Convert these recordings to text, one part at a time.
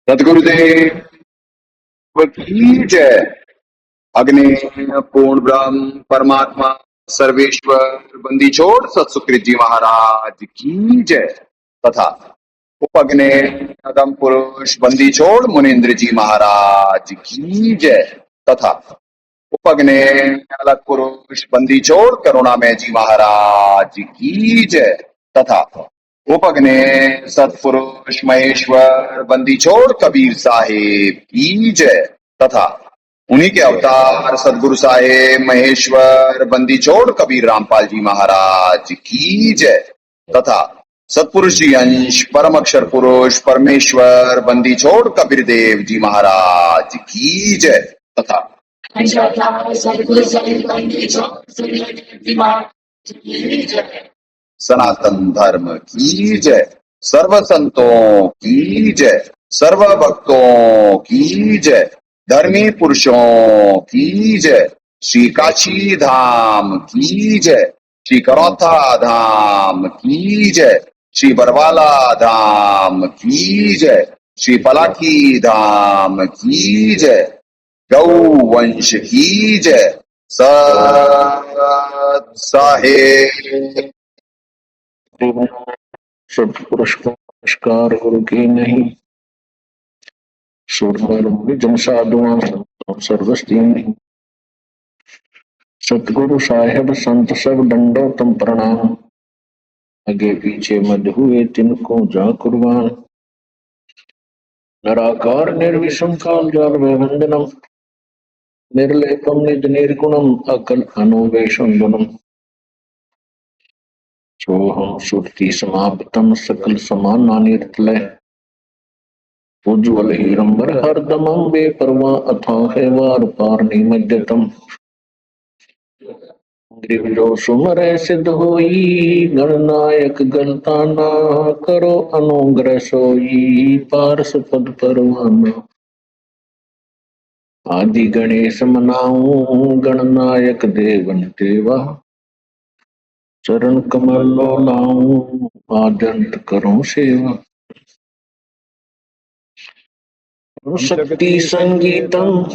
सदगुरुदेव की जय। अग्नि पूर्ण ब्रह्म परमात्मा सर्वेश्वर बंदी छोड़ सत्सुकृत जी महाराज की जय तथा उपग्ने अगम पुरुष बंदी छोड़ मुनीन्द्र जी महाराज की जय तथा उपग्ने अलग पुरुष बंदी छोड़ करुणामय जी महाराज की जय तथा उपग्ने सतपुरुष महेश्वर बंदी छोड़ कबीर साहेब की जय तथा उन्हीं के अवतार सदगुरु साहेब महेश्वर बंदी छोड़ कबीर रामपाल जी महाराज की जय तथा सतपुरुष जी अंश परम अक्षर पुरुष परमेश्वर बंदी छोड़ कबीर देव जी महाराज की जय तथा सनातन धर्म की जय। सर्व संतों की जय। सर्व भक्तों की जय। धर्मी पुरुषों की जय। श्री काशी धाम की जय। श्री करौथा धाम की जय। श्री बरवाला धाम की जय। श्री पलाकी धाम की जय। गौ वंश की जय। सत साहेब सत्पुरुष को नमस्कार गुरु की नहीं जन साधुओं सर्वस्ती नहीं। सतगुरु साहेब संत सब दंडो तुम प्रणाम। आगे पीछे मध्य हुए तिनको जा कुर्बान। निराकार निर्विषम काल जाल वंदनम निर्लेपम निज निर्गुणम अकल अनुवेशम गुणम। सोहम सुरति समाप्तम सकल समान निर्तलय। उज्ज्वल हीरंबर हरदमं बेपरवा अथाह वार पार निमज्जतम। ग्रीवजो सुमरै सिद्ध होई गणनायक गलताना। करो अनुग्रह सोई पारस पद परवाना। आदि गणेश मनाऊं गणनायक देवन देवा। चरण कमल लो लाऊं आद्यंत करूं सेवा। शक्ति संगीतम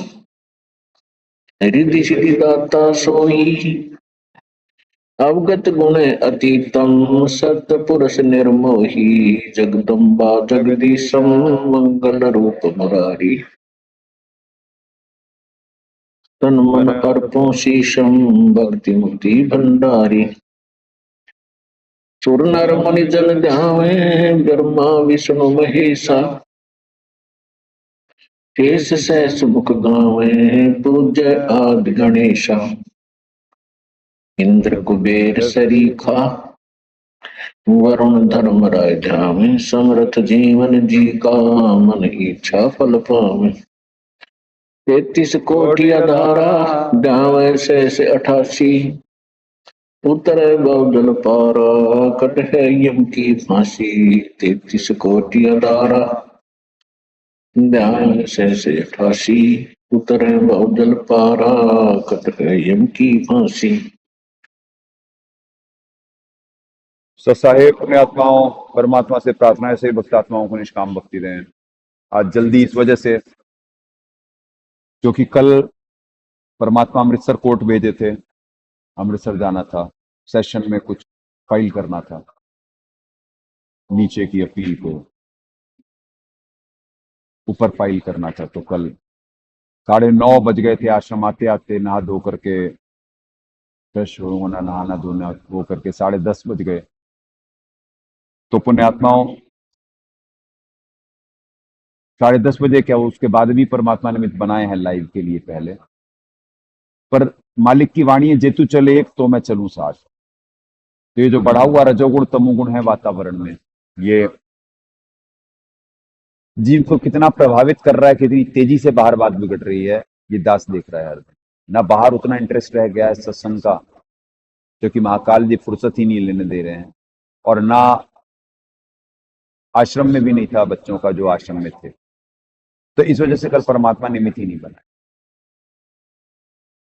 रिद्धि सिद्धि दाता सोई। अवगत गुण अतीतम सतपुरुष निर्मोही। जगदम्बा जगदीशम मंगल रूप मुरारी। तन मन अर्पों शीशम भक्ति मुक्ति भंडारी। सुर नर मुनि जन ध्यावे ब्रह्मा विष्णु महेशा। शेष सहस मुख गावे पूज्य आदि गणेशा। इंद्र कुबेर सरीखा वरुण धर्म राय ध्यावे। समर्थ जीवन जी का मन इच्छा फल पावे। 33 कोटि अधारा ध्यावे शेष 88। उतर बहुजल पारा कट है यम की फांसी। 33 कोटि अधारा ध्यान से 88। उतरे बहुजल पारा कट है यम की फांसी। साहेब अपने आत्माओं परमात्मा से प्रार्थना है से भक्त आत्माओं को निष्काम भक्ति दें। आज जल्दी इस वजह से क्योंकि कल परमात्मा अमृतसर कोर्ट भेजे थे। अमृतसर जाना था, सेशन में कुछ फाइल करना था, नीचे की अपील को ऊपर फाइल करना था। तो कल 9:30 बज गए थे। आश्रम आते आते नहा धो करके फ्रेश होना, नहाना धोना हो करके 10:30 बज गए। तो पुण्यात्माओं 10:30 बजे क्या उसके बाद भी परमात्मा निमित्त बनाए हैं लाइव के लिए पहले। पर मालिक की वाणी है, जेतु चले एक तो मैं चलूं साथ। तो ये जो बढ़ा हुआ रजोगुण तमोगुण है वातावरण में, ये जीव को कितना प्रभावित कर रहा है, कितनी तेजी से बाहर बात बिगड़ रही है, ये दास देख रहा है हर दिन। ना बाहर उतना इंटरेस्ट रह गया है सत्संग का, क्योंकि महाकाल जी फुर्सत ही नहीं लेने दे रहे हैं। और ना आश्रम में भी नहीं था बच्चों का जो आश्रम में थे। तो इस वजह से कल परमात्मा निमित्त ही नहीं बना,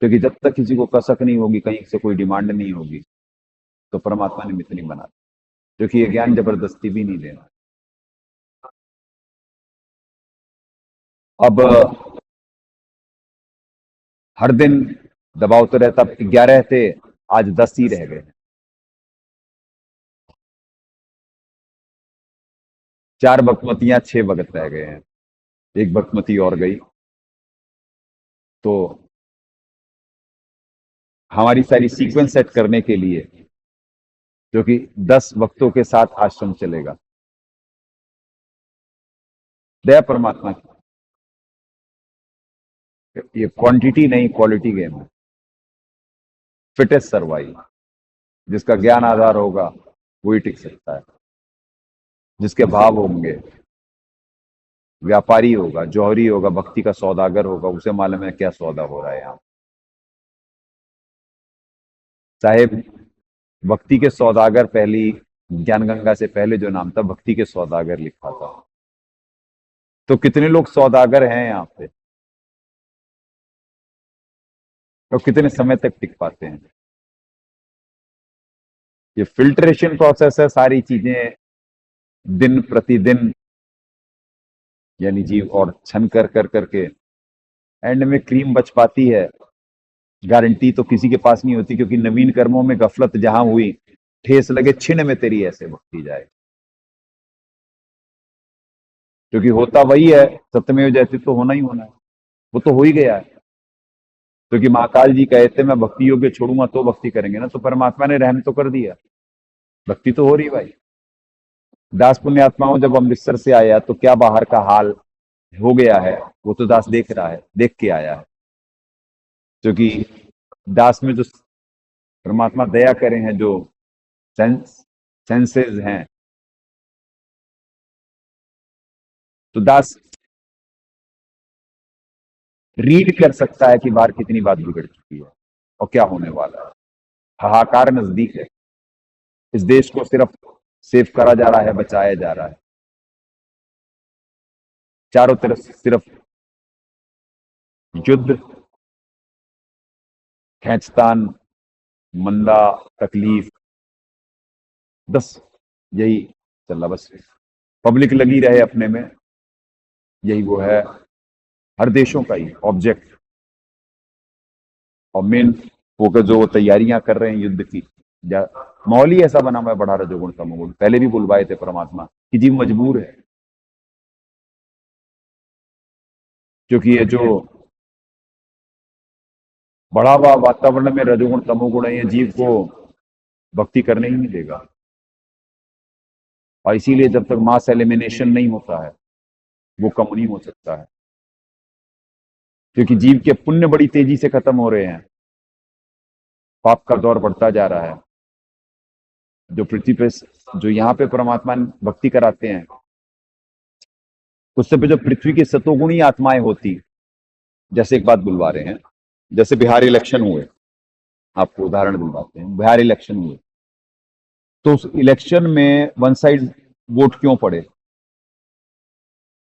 क्योंकि जब तक किसी को कसक नहीं होगी, कहीं से कोई डिमांड नहीं होगी, तो परमात्मा निमित्त नहीं बना, क्योंकि ये ज्ञान जबरदस्ती भी नहीं देना। अब हर दिन दबाव तो रहता, 11 थे, आज 10 ही रह गए। 4 बकमतियां 6 भगत रह गए हैं, एक बकमती और गई। तो हमारी सारी सीक्वेंस सेट करने के लिए, जो कि 10 भक्तों के साथ आश्रम चलेगा, दया परमात्मा की। ये क्वांटिटी नहीं, क्वालिटी गेम है। फिटेस्ट सर्वाइव, जिसका ज्ञान आधार होगा वही टिक सकता है, जिसके भाव होंगे, व्यापारी होगा, जौहरी होगा, भक्ति का सौदागर होगा, उसे मालूम है क्या सौदा हो रहा है यहाँ। साहेब, भक्ति के सौदागर पहली ज्ञान गंगा से पहले जो नाम था भक्ति के सौदागर लिखा था। तो कितने लोग सौदागर हैं यहाँ पे, तो कितने समय तक टिक पाते हैं? ये फिल्ट्रेशन प्रोसेस है, सारी चीजें दिन प्रतिदिन, यानी जीव और छन कर कर करके एंड में क्रीम बच पाती है। गारंटी तो किसी के पास नहीं होती, क्योंकि नवीन कर्मों में गफलत जहां हुई, ठेस लगे छिन में तेरी ऐसे भक्ति जाए। क्योंकि होता वही है, सत्यमेव जयते तो होना ही होना है, वो तो हो ही गया है। क्योंकि महाकाल जी कहे थे मैं भक्ति योग्य छोड़ूंगा तो भक्ति करेंगे ना, तो परमात्मा ने रहम तो कर दिया, भक्ति तो हो रही भाई। दास पुण्यात्माओं जब अमृतसर से आया तो क्या बाहर का हाल हो गया है वो तो दास देख रहा है, देख के आया है। क्योंकि दास में जो परमात्मा दया करे हैं, जो सेंसेस हैं, तो दास रीड कर सकता है कि बाहर कितनी बात बिगड़ चुकी है और क्या होने वाला है। हाहाकार नजदीक है, इस देश को सिर्फ सेव करा जा रहा है, बचाया जा रहा है। चारों तरफ सिर्फ युद्ध, खींचतान, मंदा, तकलीफ, बस यही चल रहा। बस पब्लिक लगी रहे अपने में, यही वो है हर देशों का ही ऑब्जेक्ट। और मेन फोकस जो वो तैयारियां कर रहे हैं युद्ध की, माहौल ही ऐसा बना हुआ है, बढ़ा रजोगुण तमोगुण। पहले भी बुलवाए थे परमात्मा कि जीव मजबूर है, क्योंकि ये जो बढ़ा हुआ वातावरण में रजोगुण तमोगुण है, ये जीव को भक्ति करने ही नहीं देगा। और इसीलिए जब तक मास एलिमिनेशन नहीं होता है वो कम नहीं हो सकता है, क्योंकि जीव के पुण्य बड़ी तेजी से खत्म हो रहे हैं, पाप का दौर बढ़ता जा रहा है। जो पृथ्वी पे, जो यहाँ पे परमात्मा भक्ति कराते हैं, उससे पे जो पृथ्वी की सतोगुणी आत्माएं होती, जैसे एक बात बुलवा रहे हैं, जैसे बिहार इलेक्शन हुए, आपको उदाहरण दिलवाते हैं। बिहार इलेक्शन हुए तो उस इलेक्शन में वन साइड वोट क्यों पड़े?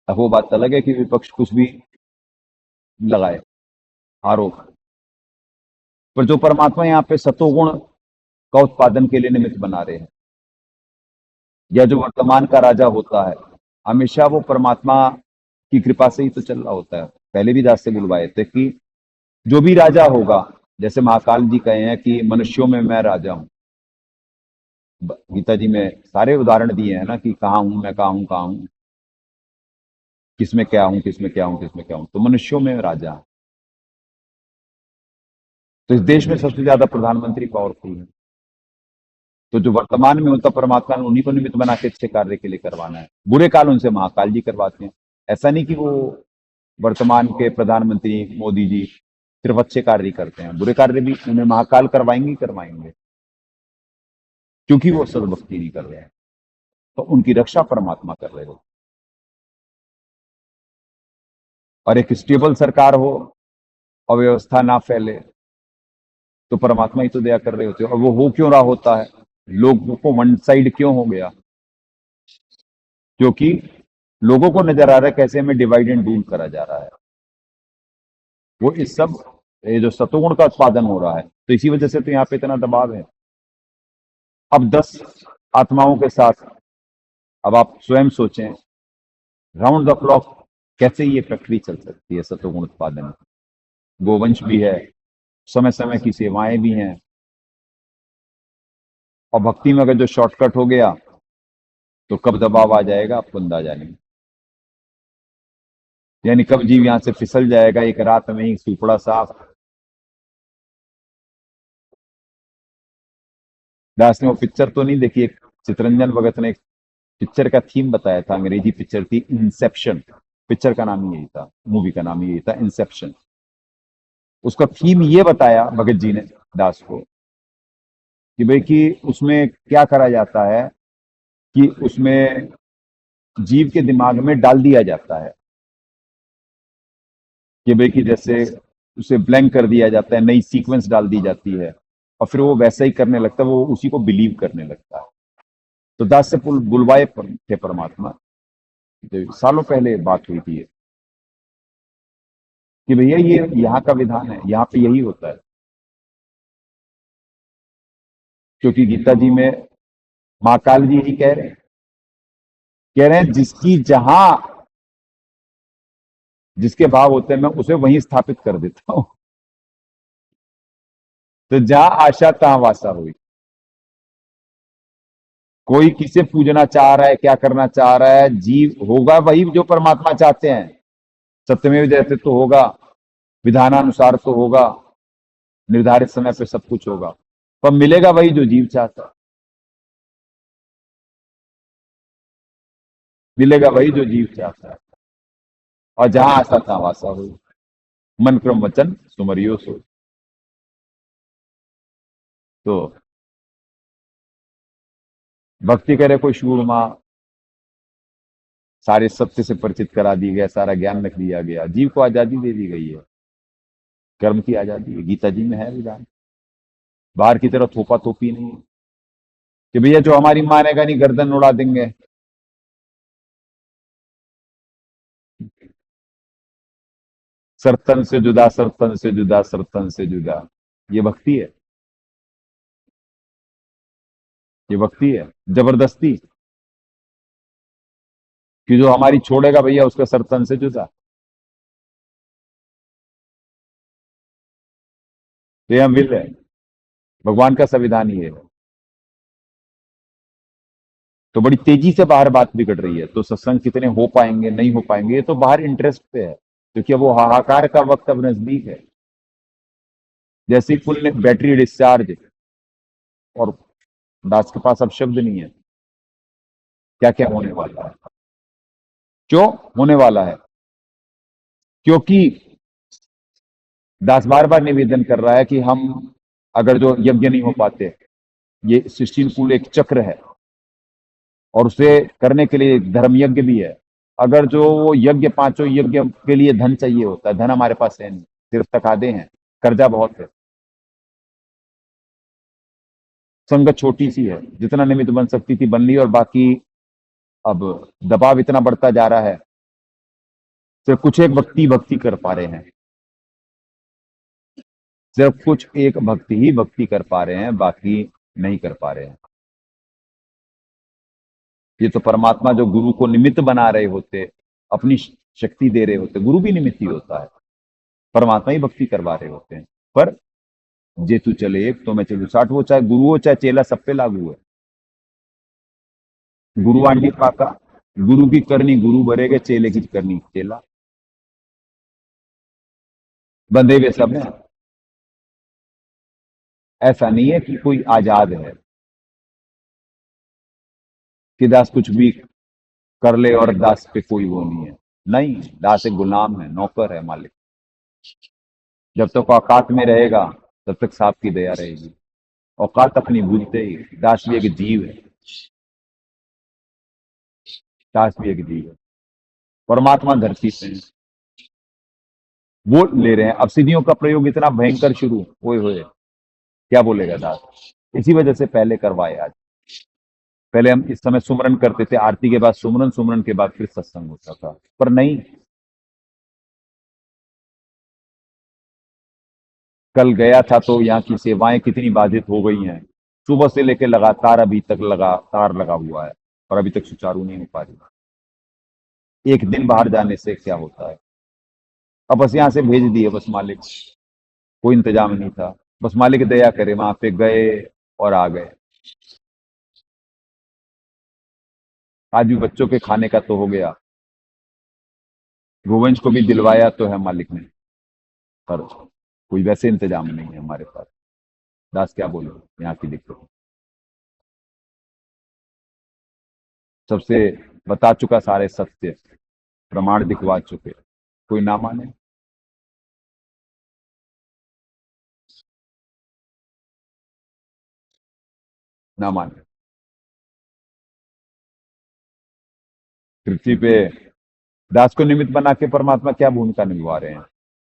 अब वो बात अलग है कि विपक्ष कुछ भी लगाए आरोप, पर जो परमात्मा यहाँ पे सतोगुण का उत्पादन के लिए निमित्त बना रहे हैं, या जो वर्तमान का राजा होता है, हमेशा वो परमात्मा की कृपा से ही तो चल रहा होता है। पहले भी दास से बुलवाए थे कि जो भी राजा होगा, जैसे महाकाल जी कहे हैं कि मनुष्यों में मैं राजा हूं, गीता जी में सारे उदाहरण दिए हैं ना कि कहाँ हूं मैं, कहाँ हूं, किसमें क्या हूं, किसमें क्या हूं, किसमें क्या हूं, तो मनुष्यों में राजा। तो इस देश में सबसे ज्यादा प्रधानमंत्री पावरफुल है, तो जो वर्तमान में होता परमात्मा ने उन्हीं को निमित्त बना के अच्छे कार्य के लिए करवाना है। बुरे काल उनसे महाकाल जी करवाते हैं। ऐसा नहीं कि वो वर्तमान के प्रधानमंत्री मोदी जी सिर्फ अच्छे कार्य करते हैं, बुरे कार्य भी उन्हें महाकाल करवाएंगे ही करवाएंगे, क्योंकि वो सदभक्ति नहीं कर रहे हैं, तो उनकी रक्षा परमात्मा कर रहे हो। और एक स्टेबल सरकार हो, अव्यवस्था ना फैले, तो परमात्मा ही तो दया कर रहे होते हैं। और वो हो क्यों रहा होता है, लोगों को वन साइड क्यों हो गया? क्योंकि लोगों को नजर आ रहा है कैसे हमें डिवाइड एंड रूल करा जा रहा है। वो इस सब, ये जो सतोगुण का उत्पादन हो रहा है, तो इसी वजह से तो यहाँ पे इतना दबाव है। अब 10 आत्माओं के साथ, अब आप स्वयं सोचें, राउंड द क्लॉक कैसे ये प्रक्रिया चल सकती है सतोगुण उत्पादन की? गोवंश भी है, समय समय की सेवाएं भी हैं, और भक्ति में अगर जो शॉर्टकट हो गया तो कब दबाव आ जाएगा आपको अंदाजा नहीं। यानी कब जीव यहां से फिसल जाएगा एक रात में ही सुपड़ा साफ। दास ने वो पिक्चर तो नहीं देखी, एक चितरंजन भगत ने एक पिक्चर का थीम बताया था, अंग्रेजी पिक्चर थी इंसेप्शन। पिक्चर का नाम ही यही था, मूवी का नाम ही यही था, इंसेप्शन। उसका थीम ये बताया भगत जी ने दास को कि भाई कि उसमें क्या करा जाता है कि उसमें जीव के दिमाग में डाल दिया जाता है कि भाई कि जैसे उसे ब्लैंक कर दिया जाता है, नई सीक्वेंस डाल दी जाती है और फिर वो वैसा ही करने लगता है, वो उसी को बिलीव करने लगता है। तो दास से बुलवाए थे परमात्मा, जो सालों पहले बात हुई थी ये, कि भैया ये यहाँ का विधान है, यहाँ पे यही होता है। क्योंकि गीता जी में महाकाल जी ही कह रहे हैं जिसकी जहां जिसके भाव होते हैं मैं उसे वहीं स्थापित कर देता हूं। तो जहां आशा तहां वासा हुई। कोई किसे पूजना चाह रहा है, क्या करना चाह रहा है, जीव होगा वही जो परमात्मा चाहते हैं। सत्यमेव जयते तो होगा, विधानानुसार तो होगा, निर्धारित समय पे सब कुछ होगा, पर मिलेगा वही जो जीव चाहता है, मिलेगा वही जो जीव चाहता है। और जहां आशा तहां वासा हुई, मन क्रम वचन सुमरियो सो। तो भक्ति करे कोई शूरमा, सारे सत्य से परिचित करा दी गया, सारा ज्ञान रख दिया गया, जीव को आजादी दे दी गई है, कर्म की आजादी है। गीता जी में है विधान, बाहर की तरफ थोपा थोपी नहीं कि भैया जो हमारी मानेगा नहीं गर्दन उड़ा देंगे। सरतन से जुदा, सरतन से जुदा, सरतन से जुदा, ये भक्ति है, ये भक्ति है। जबरदस्ती कि जो हमारी छोड़ेगा भैया उसका सरतन से जुदा, तो यह मिल है, भगवान का संविधान ही है। तो बड़ी तेजी से बाहर बात बिगड़ रही है, तो सत्संग कितने हो पाएंगे नहीं हो पाएंगे ये तो बाहर इंटरेस्ट पे है, क्योंकि अब वो हाहाकार का वक्त अब नजदीक है। जैसे ही फुल बैटरी डिस्चार्ज, और दास के पास अब शब्द नहीं है क्या क्या होने वाला है, क्यों होने वाला है, क्योंकि दास बार बार निवेदन कर रहा है कि हम अगर जो यज्ञ नहीं हो पाते, ये 16 कुल एक चक्र है और उसे करने के लिए एक धर्म यज्ञ भी है। अगर जो वो यज्ञ, पांचों यज्ञ के लिए धन चाहिए होता है, धन हमारे पास है नहीं, सिर्फ तकादे हैं, कर्जा बहुत है, संगत छोटी सी है, जितना निमित्त बन सकती थी बन ली, और बाकी अब दबाव इतना बढ़ता जा रहा है, सिर्फ कुछ एक भक्ति कर पा रहे हैं, सिर्फ कुछ एक भक्ति कर पा रहे हैं, बाकी नहीं कर पा रहे हैं। ये तो परमात्मा जो गुरु को निमित्त बना रहे होते, अपनी शक्ति दे रहे होते, गुरु भी निमित्त ही होता है, परमात्मा ही भक्ति करवा रहे होते हैं। पर जे तू चले एक तो मैं चलू 60, वो चाहे गुरु हो चाहे चेला सब पे लागू है। गुरु आंटी पाका, गुरु की करनी गुरु भरेगे, चेले की करनी चेला, बंधे हुए सब हैं। ऐसा नहीं है कि कोई आजाद है कि दास कुछ भी कर ले और दास पे कोई वो नहीं है, नहीं, दास एक गुलाम है, नौकर है मालिक। जब तक औकात में रहेगा तब तक साहब की दया रहेगी, औकात अपनी भूलते ही, दास भी एक जीव है, दास भी एक जीव है, परमात्मा धरती पे है, वो ले रहे हैं। अब सिद्धियों का प्रयोग इतना भयंकर शुरू होए क्या बोलेगा दास, इसी वजह से पहले करवाए। आज पहले हम इस समय सुमरन करते थे, आरती के बाद सुमरन, सुमरन के बाद फिर सत्संग होता था, पर नहीं, कल गया था तो यहाँ की सेवाएं कितनी बाधित हो गई हैं, सुबह से लेकर लगातार अभी तक लगातार लगा हुआ है और अभी तक सुचारू नहीं हो पा रही। एक दिन बाहर जाने से क्या होता है। अब बस यहां से भेज दिए, बस मालिक, कोई इंतजाम नहीं था, बस मालिक दया करे, वहां पे गए और आ गए। आज भी बच्चों के खाने का तो हो गया, गोवंश को भी दिलवाया तो है मालिक ने, पर कोई वैसे इंतजाम नहीं है हमारे पास। दास क्या बोले, यहाँ की दिक्कत सबसे बता चुका, सारे सत्य प्रमाण दिखवा चुके, कोई ना माने। ना माने। पृथ्वी पे दास को निमित्त बना के परमात्मा क्या भूमिका निभा रहे हैं?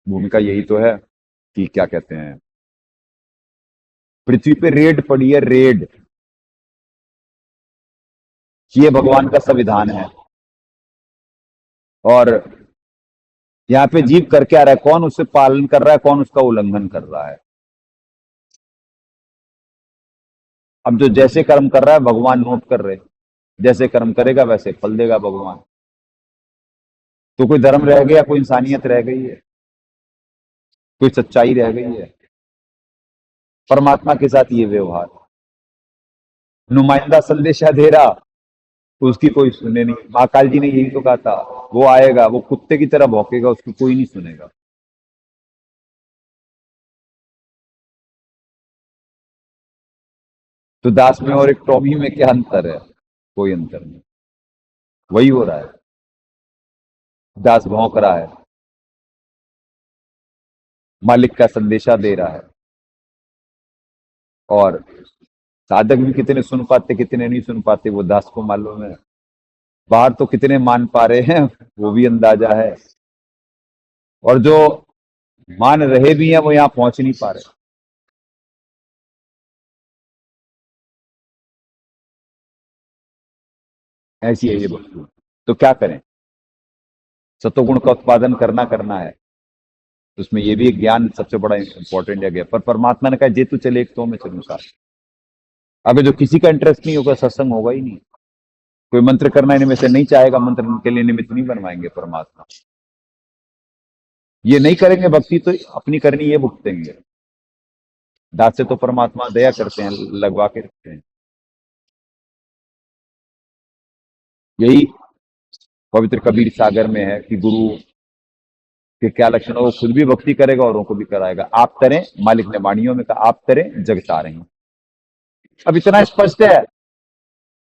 भूमिका यही तो है कि क्या कहते हैं, पृथ्वी पे रेड पड़ी है, रेड। ये भगवान का संविधान है, और यहाँ पे जीव कर क्या रहा है, कौन उससे पालन कर रहा है, कौन उसका उल्लंघन कर रहा है। अब जो जैसे कर्म कर रहा है भगवान नोट कर रहे, जैसे कर्म करेगा वैसे फल देगा भगवान। तो कोई धर्म रह गया, कोई इंसानियत रह गई है, कोई सच्चाई रह गई है? परमात्मा के साथ ये व्यवहार, नुमाइंदा संदेशा दे रहा, उसकी कोई सुने नहीं। महाकाल जी ने यही तो कहा था, वो आएगा, वो कुत्ते की तरह भौंकेगा, उसकी कोई नहीं सुनेगा। तो दास में और एक टॉमी में क्या अंतर है? कोई अंतर नहीं, वही हो रहा है। दास भौंक रहा है, मालिक का संदेशा दे रहा है, और साधक भी कितने सुन पाते कितने नहीं सुन पाते वो दास को मालूम है। बाहर तो कितने मान पा रहे हैं वो भी अंदाजा है, और जो मान रहे भी हैं वो यहाँ पहुंच नहीं पा रहे। ऐसी है ये वस्तु। तो क्या करें? सतोगुण का उत्पादन करना है। तो उसमें ये भी एक ज्ञान सबसे बड़ा इंपॉर्टेंट है। पर परमात्मा ने कहा जे तू चले एक तो मैं चलूँ साथ। अगर जो किसी का इंटरेस्ट नहीं होगा सत्संग होगा ही नहीं। कोई मंत्र करना इनमें से नहीं चाहेगा, मंत्र के लिए निमित्त नहीं बनवाएंगे परमात्मा। ये नहीं करेंगे भक्ति तो अपनी करनी ये भुगतेंगे। दास से तो परमात्मा दया करते हैं, लगवा के रखते हैं। यही पवित्र कबीर सागर में है कि गुरु के क्या लक्षण हो, वो खुद भी भक्ति करेगा औरों को भी कराएगा। आप करें, मालिक ने वाणियों में कहा, आप करें जग तारे हैं। अब इतना स्पष्ट है,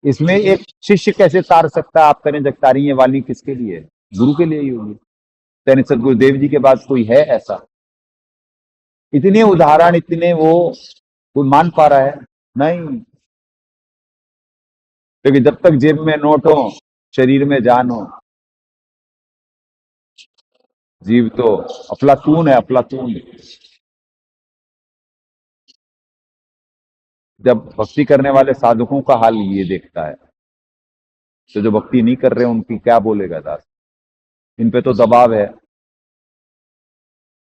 इसमें एक शिष्य कैसे तार सकता है? आप करें जग तारी, ये वाणी किसके लिए है? गुरु के लिए ही होगी। तेने सदगुरुदेव जी के बाद कोई है ऐसा? इतने उदाहरण, इतने वो, कोई मान पा रहा है? नहीं। क्योंकि जब तक जेब में नोट हो, शरीर में जान हो, जीव तो अफलातून है, अफलातून। जब भक्ति करने वाले साधकों का हाल ये देखता है, तो जो भक्ति नहीं कर रहे उनकी क्या बोलेगा दास? इन पे तो दबाव है,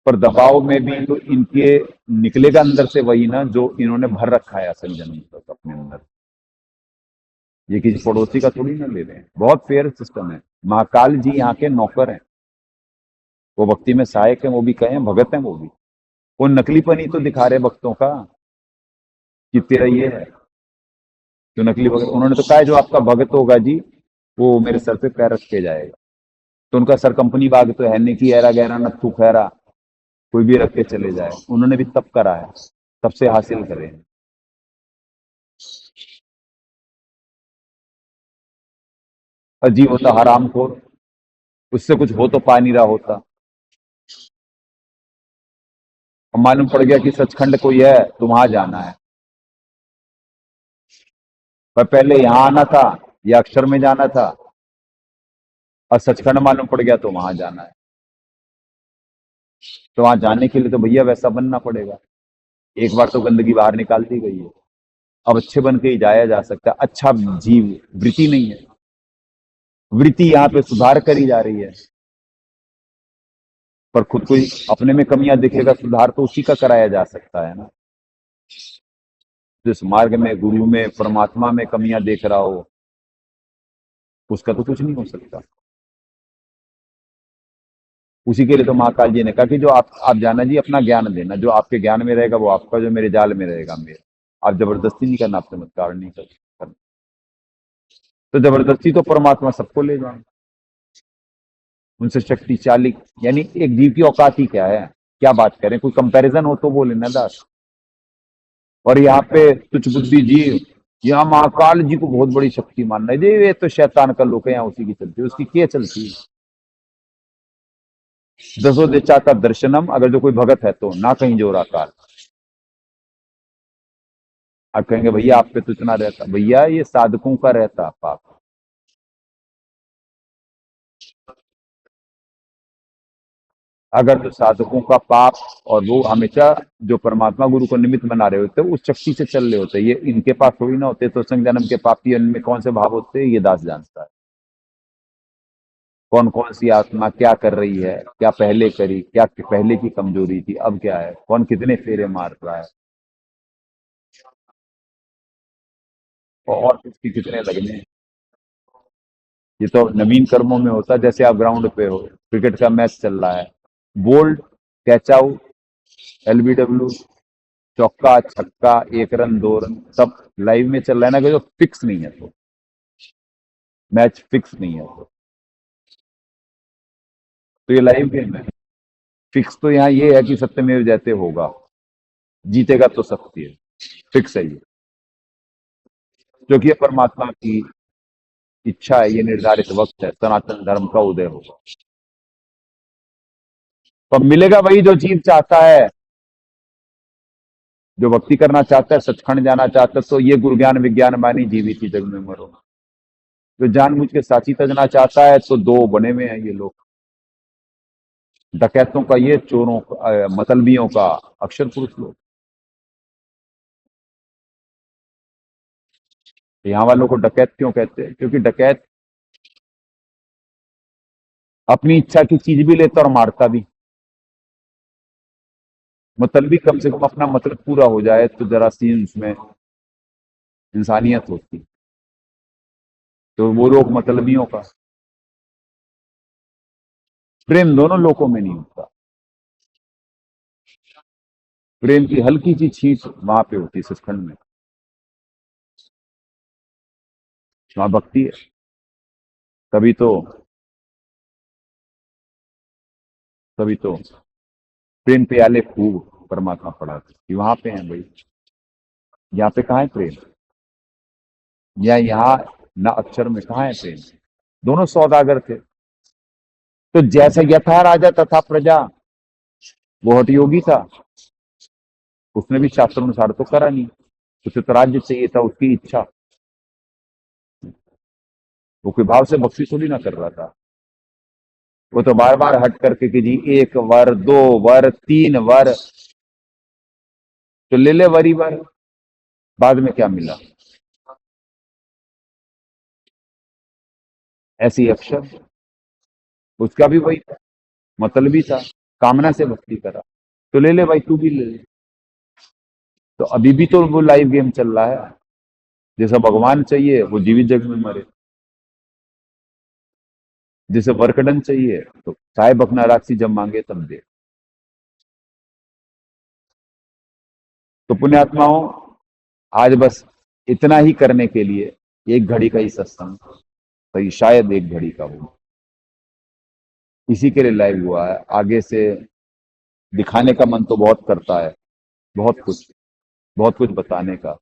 पर दबाव में भी तो इनके निकलेगा अंदर से वही ना जो इन्होंने भर रखा है असल जन्म तक अपने अंदर। ये किसी पड़ोसी का थोड़ी ना ले रहे हैं। बहुत फेयर सिस्टम है। महाकाल जी यहाँ के नौकर हैं, वो भक्ति में सहायक है, वो भी कहें भगत हैं, वो भी। वो नकलीपन ही तो दिखा रहे भक्तों का कि तेरा ये है, जो नकली भगत। उन्होंने तो कहा है, जो आपका भगत होगा जी वो मेरे सर पे पैर रख के जाएगा। तो उनका सर कंपनी बाग तो है नहीं कि ऐरा गहरा नत्थु खैरा कोई भी रख के चले जाए। उन्होंने भी तब करा है, तब से हासिल करे हैं। अजीब होता हरामखोर, उससे कुछ हो तो पा नहीं रहा होता। अब मालूम पड़ गया कि सचखंड कोई है तो वहां जाना है, पर पहले यहां आना था या अक्षर में जाना था, और सचखंड मालूम पड़ गया तो वहां जाना है। तो वहां जाने के लिए तो भैया वैसा बनना पड़ेगा। एक बार तो गंदगी बाहर निकाल दी गई है, अब अच्छे बन के ही जाया जा सकता है। अच्छा जीव, वृत्ति नहीं है, वृत्ति यहाँ पे सुधार करी जा रही है, पर खुद को ही अपने में कमियां दिखेगा, सुधार तो उसी का कराया जा सकता है ना। जिस मार्ग में, गुरु में, परमात्मा में कमियां देख रहा हो, उसका तो कुछ नहीं हो सकता। उसी के लिए तो महाकाल जी ने कहा कि जो आप जाना जी, अपना ज्ञान देना, जो आपके ज्ञान में रहेगा वो आपका, जो मेरे जाल में रहेगा मेरा। आप जबरदस्ती नहीं करना, आप चमत्कार नहीं करना। तो जबरदस्ती तो परमात्मा सबको ले जाए, उनसे शक्तिशाली, यानी एक जीव की औकात ही क्या है, क्या बात करें, कोई कंपैरिजन हो तो बोले ना दास। और यहाँ पे तुच्छ बुद्धि जीव, यहाँ महाकाल जी को बहुत बड़ी शक्ति मानना है जी, ये तो शैतान का लोक है, यहाँ उसी की चलती है, उसकी क्या चलती है। दसो दिशा का दर्शनम, अगर जो कोई भगत है तो ना कहीं जोर आकार। आप कहेंगे भैया आप पे तो इतना रहता, भैया ये साधकों का रहता पाप। अगर जो साधकों का पाप, और वो हमेशा जो परमात्मा गुरु को निमित्त बना रहे होते उस शक्ति से चल रहे होते, ये इनके पास थोड़ी ना होते, तो संग जन्म के पापी इनमें कौन से भाव होते ये दास जानता है। कौन कौन सी आत्मा क्या कर रही है, क्या पहले करी, क्या पहले की कमजोरी थी, अब क्या है, कौन कितने फेरे मार रहा है, और किसकी कितने लगने हैं। ये तो नवीन कर्मों में होता है। जैसे आप ग्राउंड पे हो, क्रिकेट का मैच चल रहा है, बोल्ड, कैच आउट, एलबीडब्ल्यू, चौका छक्का, एक रन दो रन, सब लाइव में चल रहा है ना, कि जो फिक्स नहीं है, तो मैच फिक्स नहीं है, तो ये लाइव गेम है। फिक्स तो यहाँ ये है कि सत्यमेव जयते होगा, जीतेगा तो सत्य है, फिक्स है ये, क्योंकि ये परमात्मा की इच्छा है, ये निर्धारित वक्त है, सनातन धर्म का उदय होगा। तो मिलेगा वही जो जीव चाहता है, जो भक्ति करना चाहता है, सचखंड जाना चाहता है, तो ये गुरु ज्ञान विज्ञान मानी जीवित ही जग में मरो। जो जानबूझ के साची तजना चाहता है, तो दो बने हुए हैं ये लोग, डकैतों का ये, चोरों का, मतलबियों का अक्षर पुरुष लोग। यहाँ वालों को डकैत क्यों कहते हैं? क्योंकि डकैत अपनी इच्छा की चीज भी लेता और मारता भी। मतलबी कम से कम अपना मतलब पूरा हो जाए तो जरा सी उसमें इंसानियत होती, तो वो लोग मतलबियों का। प्रेम दोनों लोगों में नहीं होता, प्रेम की हल्की सी छींट वहां पे होती है सचखंड में, वहां भक्ति है। तभी तो तभी तो प्रेम प्याले खूब परमात्मा पढ़ाते कि वहां पे हैं भाई, यहाँ पे कहाँ है प्रेम, या यहाँ ना अक्षर में कहाँ है प्रेम। दोनों सौदागर थे, तो जैसा यथा राजा तथा प्रजा, वो हठ योगी था, उसने भी शास्त्र अनुसार तो करा नहीं, उसे तो राज्य चाहिए था, उसकी इच्छा, वो कोई भाव से भक्ति थोड़ी ना कर रहा था। वो तो बार बार हट करके कि जी एक वर, दो वर, तीन वर, तो ले ले वरी वर, बाद में क्या मिला, ऐसी अक्षर, उसका भी वही था, मतलब भी था, कामना से भक्ति करा, तो ले ले भाई, तू भी ले ले। तो अभी भी तो वो लाइव गेम चल रहा है, जैसा भगवान चाहिए वो जीवित जग में मरे, जैसे वर्कडन चाहिए तो साहेब अपना राक्षी जब मांगे तब दे। तो पुण्यात्माओं, आज बस इतना ही करने के लिए एक घड़ी का ही सत्संग, सही शायद एक घड़ी का हो, इसी के लिए लाइव हुआ है। आगे से दिखाने का मन तो बहुत करता है, बहुत कुछ, बहुत कुछ बताने का,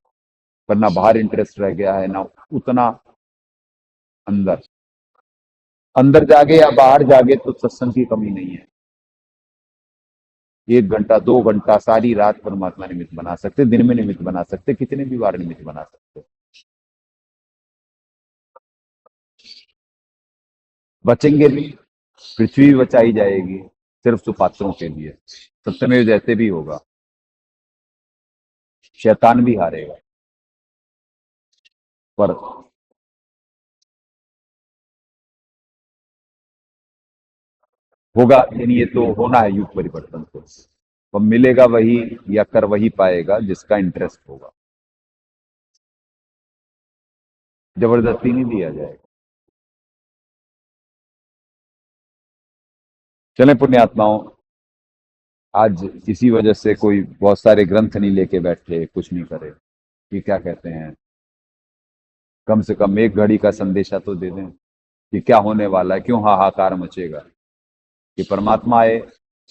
पर ना बाहर इंटरेस्ट रह गया है, ना उतना अंदर। अंदर जागे या बाहर जागे तो सत्संग की कमी नहीं है। 1 घंटा 2 घंटा सारी रात परमात्मा निमित्त बना सकते, दिन में निमित्त बना सकते, कितने भी बार निमित्त बना सकते। बचेंगे भी, पृथ्वी भी बचाई जाएगी, सिर्फ सुपात्रों के लिए। सत्यमेव जैसे भी होगा, शैतान भी हारेगा, पर होगा, यानी ये तो होना है युग परिवर्तन तो मिलेगा वही, या कर वही पाएगा जिसका इंटरेस्ट होगा, जबरदस्ती नहीं दिया जाएगा। चले पुण्यात्माओं, आज इसी वजह से कोई बहुत सारे ग्रंथ नहीं लेके बैठे, कुछ नहीं करे कि क्या कहते हैं, कम से कम एक घड़ी का संदेशा तो दे दें कि क्या होने वाला है, क्यों हाहाकार मचेगा, कि परमात्मा आए,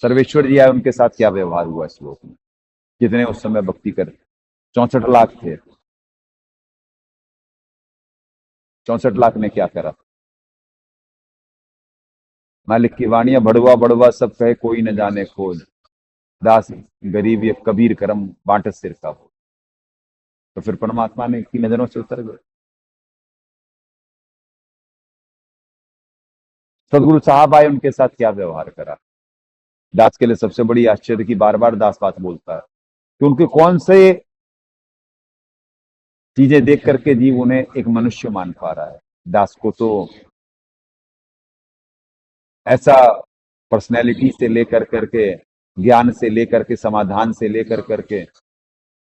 सर्वेश्वर जी आए, उनके साथ क्या व्यवहार हुआ इस लोक में, कितने उस समय भक्ति कर, 64 लाख थे, 64 लाख ने क्या करा। मालिक की वाणियां बड़वा बड़वा सब कहे, कोई न जाने खोज, दास गरीब ये कबीर करम बांट सिर का हो। तो फिर परमात्मा ने की नजरों से उतर गए। सदगुरु साहब आए, उनके साथ क्या व्यवहार करा। दास के लिए सबसे बड़ी आश्चर्य की बार बार दास बात बोलता है कि उनके कौन से चीजें देख करके जीव उन्हें एक मनुष्य मान पा रहा है। दास को तो ऐसा पर्सनैलिटी से लेकर करके, ज्ञान से लेकर के, समाधान से लेकर करके,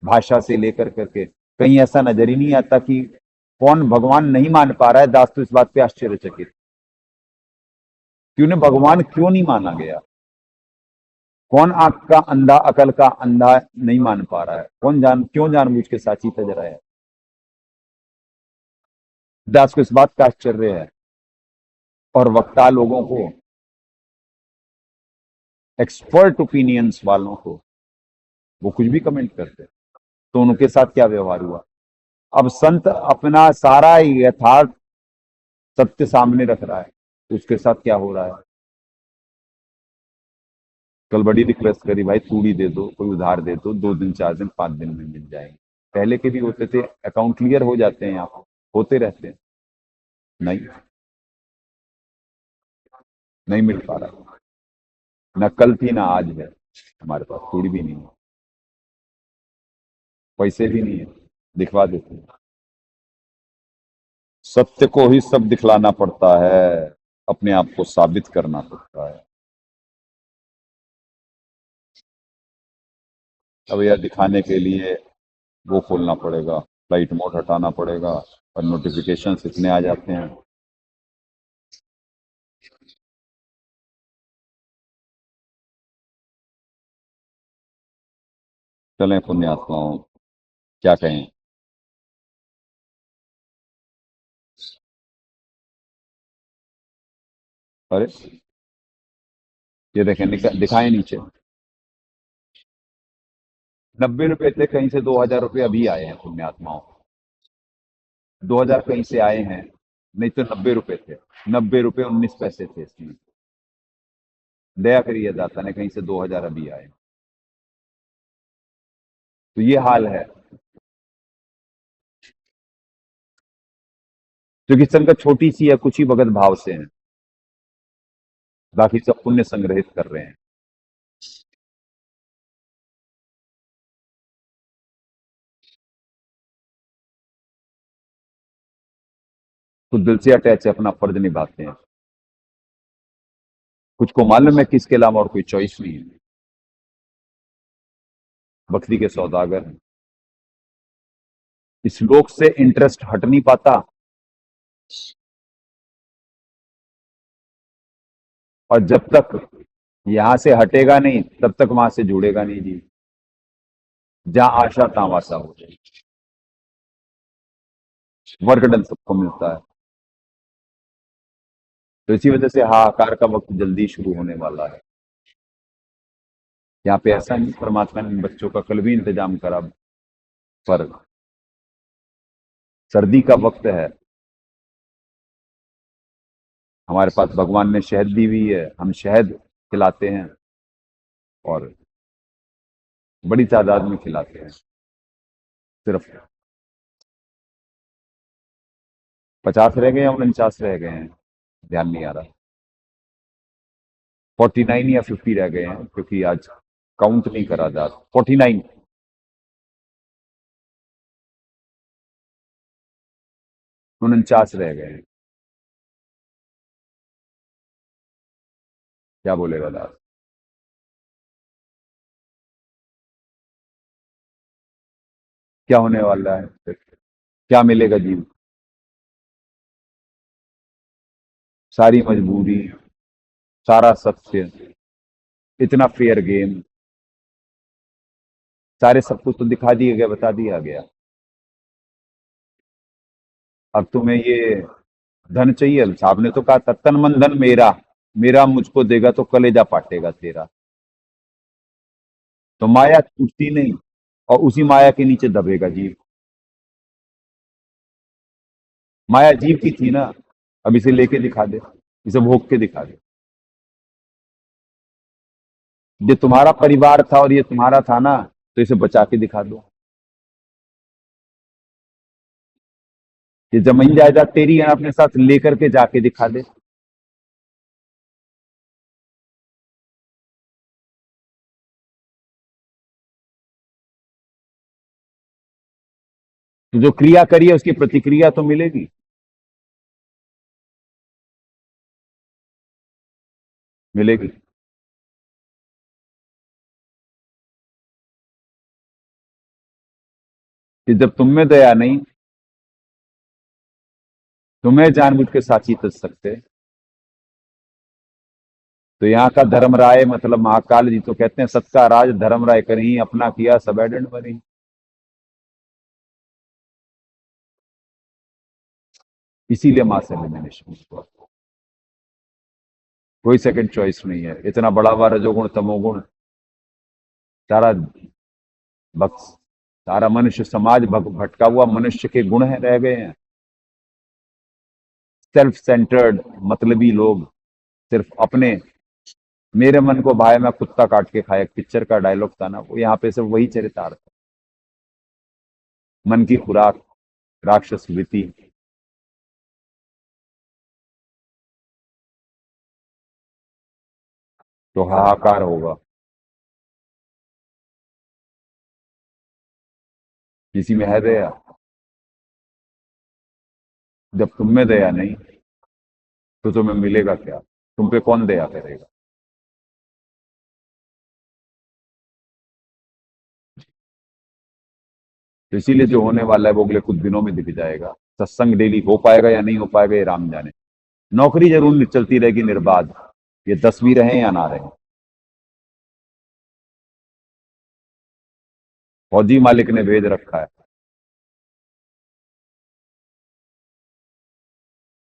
भाषा से लेकर करके, कहीं ऐसा नजर ही नहीं आता कि कौन भगवान नहीं मान पा रहा है। दास तो इस बात पे आश्चर्यचकित कि उन्हें भगवान क्यों नहीं माना गया। कौन आंख का अंधा, अकल का अंधा नहीं मान पा रहा है, कौन क्यों जानबूझ के साची तज रहा है। दास को इस बात का आश्चर्य है। और वक्ता लोगों को, एक्सपर्ट ओपिनियंस वालों को, वो कुछ भी कमेंट करते हैं। तो उनके साथ क्या व्यवहार हुआ। अब संत अपना सारा यथार्थ सत्य सामने रख रहा है, उसके साथ क्या हो रहा है। कल बड़ी रिक्वेस्ट करी, भाई तूड़ी दे दो, कोई उधार दे दो, 2 दिन 4 दिन 5 दिन में मिल जाएंगे। पहले के भी होते थे, अकाउंट क्लियर हो जाते हैं, यहाँ पर होते रहते हैं। नहीं, नहीं मिल पा रहा। न कल थी ना आज है, हमारे पास तूड़ी भी नहीं है, पैसे भी नहीं है, दिखवा देते हैं। सत्य को ही सब दिखलाना पड़ता है, अपने आप को साबित करना पड़ता है। अब यह दिखाने के लिए वो खोलना पड़ेगा, फ्लाइट मोड हटाना पड़ेगा, और नोटिफिकेशन इतने आ जाते हैं। चलें पुण्यात्माओं, क्या कहें। अरे ये देखें, दिखाएं नीचे, 90 रुपए थे, कहीं से 2000 रुपये अभी आए हैं पुण्यात्माओं। 2000 कहीं से आए हैं, नहीं तो 90 रुपए थे, 90 रुपये 19 पैसे थे इसमें। दया करिए दाता ने, कहीं से 2000 अभी आए। तो ये हाल है, क्योंकि संगत छोटी सी है, कुछ ही भगत भाव से है, बाकी सब पुण्य संग्रहित कर रहे हैं। तो दिल से अटैच है, अपना फर्ज निभाते हैं। कुछ को मालूम है कि इसके अलावा और कोई चॉइस नहीं है। बकरी के सौदागर हैं, इस लोक से इंटरेस्ट हट नहीं पाता, और जब तक यहां से हटेगा नहीं तब तक वहां से जुड़ेगा नहीं जी। जहां आशा तहां वासा हो जाए, वर्कडन सबको मिलता है। तो इसी वजह से हाहाकार का वक्त जल्दी शुरू होने वाला है। यहाँ पे ऐसा नहीं, परमात्मा ने बच्चों का कल भी इंतजाम करा, पर सर्दी का वक्त है, हमारे पास भगवान ने शहद दी हुई है, हम शहद खिलाते हैं, और बड़ी तादाद में खिलाते हैं। सिर्फ 50 रह गए या 49 रह गए हैं, ध्यान नहीं आ रहा। 49 या 50 रह गए हैं, क्योंकि आज काउंट नहीं करा जा। 49, 49 रह गए हैं। क्या बोलेगा दास। क्या होने वाला है फिर? क्या मिलेगा जीव। सारी मजबूरी, सारा सत्य, इतना फेयर गेम, सारे सब कुछ तो दिखा दिया गया, बता दिया गया। अब तुम्हें ये धन चाहिए, साहब ने तो कहा था तन मन धन मेरा, मेरा मुझको देगा तो कलेजा पाटेगा तेरा। तो माया छूटती नहीं, और उसी माया के नीचे दबेगा जीव। माया जीव की थी ना, अब इसे लेके दिखा दे, इसे भोग के दिखा दे। ये तुम्हारा परिवार था और ये तुम्हारा था ना, तो इसे बचा के दिखा दो। ये जमीन जायदाद तेरी है, अपने साथ लेकर के जाके दिखा दे। तो जो क्रिया करी है उसकी प्रतिक्रिया तो मिलेगी। मिलेगी। कि जब तुम में दया नहीं, तुम्हें जानबूझ के साची तज सकते, तो यहाँ का धर्मराय मतलब महाकाल जी तो कहते हैं सत्का राज धर्मराय करी, अपना किया सबैडन बनी। इसीलिए मां से एलिमिनेशन, कोई सेकंड चॉइस नहीं है। इतना बड़ा हुआ रजोगुण तमोगुण, सारा भक्त, सारा मनुष्य समाज भटका हुआ मनुष्य के गुण है, रह गए हैं। सेल्फ सेंटर्ड मतलबी लोग, सिर्फ अपने, मेरे मन को भाई मैं कुत्ता काट के खाया, पिक्चर का डायलॉग था ना, वो यहाँ पे सिर्फ वही चरितार्थ है। मन की खुराक, राक्षस वृत्ति। तो हाहाकार होगा। किसी में है दया? जब तुम में दया नहीं, तो तुम्हें मिलेगा क्या? तुम पे कौन दया करेगा? तो इसीलिए जो होने वाला है वो अगले कुछ दिनों में दिख जाएगा। सत्संग डेली हो पाएगा या नहीं हो पाएगा ये राम जाने। नौकरी जरूर चलती रहेगी निर्बाध, ये 10वीं रहे या ना रहे। फौजी मालिक ने भेज रखा है,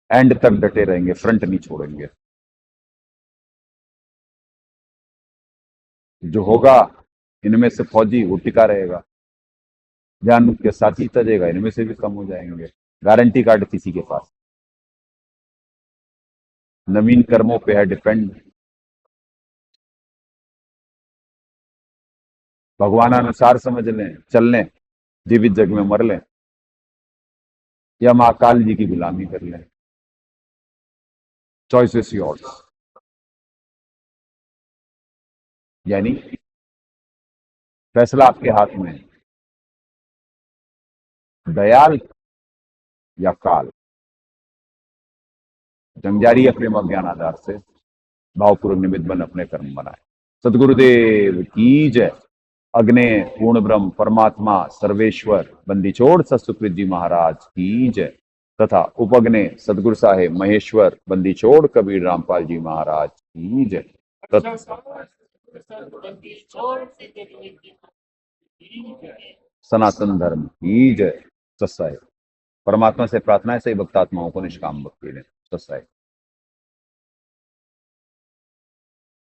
एंड तक डटे रहेंगे, फ्रंट नहीं छोड़ेंगे। जो होगा इनमें से फौजी वो टिका रहेगा, जान के साथी तजेगा, इनमें से भी कम हो जाएंगे। गारंटी कार्ड किसी के पास, नवीन कर्मों पे है डिपेंड। भगवान अनुसार समझ लें, चल लें, जीवित जग में मर लें, या महाकाल जी की गुलामी कर लें। Choice is yours. यानी फैसला आपके हाथ में है, दयाल या काल। जंगजारी अपने अज्ञान आधार से भावपूर्वक निमित्त बन अपने कर्म बनाए। सदगुरुदेव की जय। अग्ने पूर्ण ब्रह्म परमात्मा सर्वेश्वर बंदीछोड़ सतसुकृत जी महाराज की जय, तथा उपग्ने सदगुरु साहेब महेश्वर बंदीछोड़ कबीर रामपाल जी महाराज की जय। सनातन धर्म की जय। सत्साई। परमात्मा से प्रार्थना है सही भक्तात्माओं को निष्काम भक्ति दें। सत्साई।